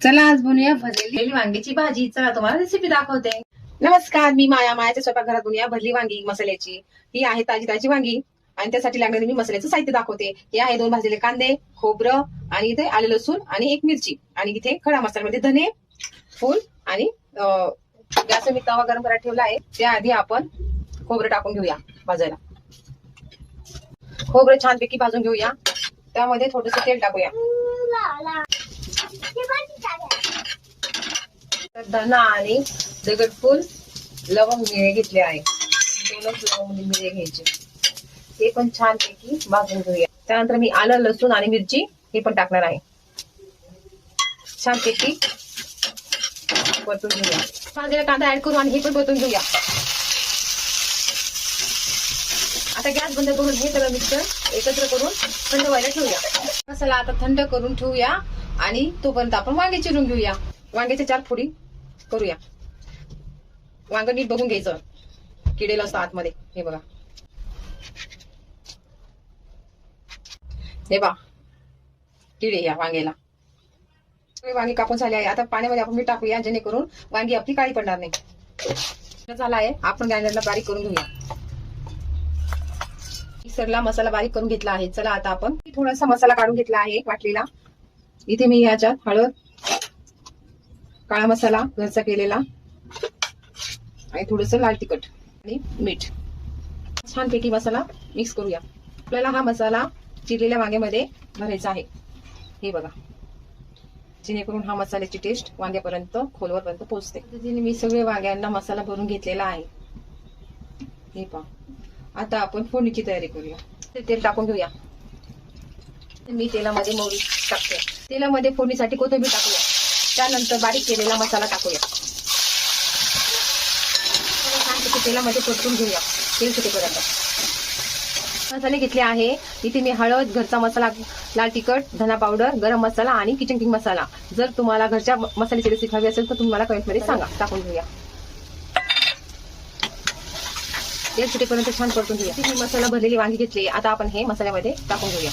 चला आज बनवूया भरलेली वांग्याची भाजी. चला तुम्हाला रेसिपी दाखवते. नमस्कार, मी माया. मायाच्या स्वयंपाकघरात बनवूया भरली वांगी मसाल्याची. ही आहे ताजी ताजी वांगी आणि त्यासाठी लागणारे मी मसाल्याचं साहित्य दाखवते. हे आहे 2 भाजलेले कांदे, खोबरं आणि इथे आले लसूण आणि 1 मिरची आणि इथे खडा मसाल्यामध्ये धने, फूल आणि गॅस मी तवा गरम करायला ठेवला आहे. त्याआधी आपण खोबरं टाकून घेऊया भाजायला. खोबरं छानपैकी भाजून घेऊया. त्यामध्ये थोडंसं तेल टाकूया. धना आणि दगडफूल लवंग मिळे घेतले आहे. 2 लवंग मिळे घ्यायचे. ते पण छानपैकी भाजून घेऊया. त्यानंतर मी आलं, लसूण आणि मिरची हे पण टाकणार आहे. छानपैकी परतून घेऊया. भाजलेला कांदा ऍड करू आणि हे पण परतून घेऊया. आता गॅस बंद करून हे सगळं मिक्सर एकत्र करून थंड व्हायला ठेवूया. मसाला आता थंड करून ठेवूया आणि तोपर्यंत आपण वांगे चिरून घेऊया. वांग्याच्या 4 फोडी करूया. वांग नीट बघून घ्यायचं, किडेला असतं आतमध्ये. हे बघा, हे बघा किडे या वांग्याला. वांगी कापून झाले आहे. आता पाण्यामध्ये आपण मीठ टाकूया जेणेकरून वांगी आपली काळी पडणार नाही. झाला आहे, आपण ग्राइंडरला बारीक करून घेऊया. मिक्सरला मसाला बारीक करून घेतला आहे. चला आता आपण थोडासा मसाला काढून घेतला आहे वाटलेला. इथे मी याच्यात हळद, काळा मसाला घरचा केलेला आणि थोडंसं लाल तिखट आणि मीठ छानपैकी मसाला मिक्स करूया. आपल्याला हा मसाला चिरलेल्या वांग्यामध्ये भरायचा आहे. हे बघा, जेणेकरून हा मसाल्याची टेस्ट वांग्यापर्यंत खोलवरपर्यंत पोहोचते. पद्धतीने मी सगळे वांग्यांना मसाला भरून घेतलेला आहे. हे पहा, आता आपण फोडणीची तयारी करूया. तेल टाकून घेऊया. मी तेलामध्ये मोहरी टाकते. तेलामध्ये फोडणीसाठी कोथिंबीर टाकूया. त्यानंतर बारीक केलेला मसाला टाकूया. छानपैकी तेलामध्ये परतून घेऊया तेल सुटेपर्यंत. मसाले घेतले आहे. इथे मी हळद, घरचा मसाला, लाल तिखट, धना पावडर, गरम मसाला आणि किचन किंग मसाला. जर तुम्हाला घरच्या मसाल्याची रेसिपी हवी असेल तर तुम्ही मला कमेंट मध्ये सांगा. टाकून घेऊया. तेल सुटेपर्यंत छान परतून घेऊया. मी मसाला भरलेली वांगी घेतली. आता आपण हे मसाल्यामध्ये टाकून घेऊया.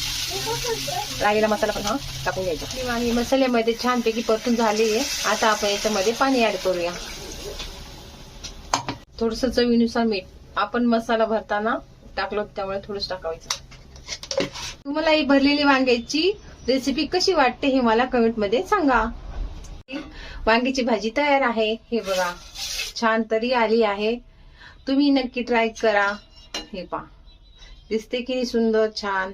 राहिलेला मसाला पण टाकून घ्यायचा. वांगी मसाल्यामध्ये छानपैकी परतून झाली आहे. आता आपण याच्यामध्ये पाणी ऍड करूया. थोडस चवीनुसार मीठ. आपण मसाला भरताना टाकलो त्यामुळे थोडंच टाकायचं. तुम्हाला ही भरलेली वांग्याची रेसिपी कशी वाटते हे मला कमेंट मध्ये सांगा. वांग्याची भाजी तयार आहे. हे बघा, छान तरी आली आहे. तुम्ही नक्की ट्राय करा. हे पहा, दिसते की सुंदर छान.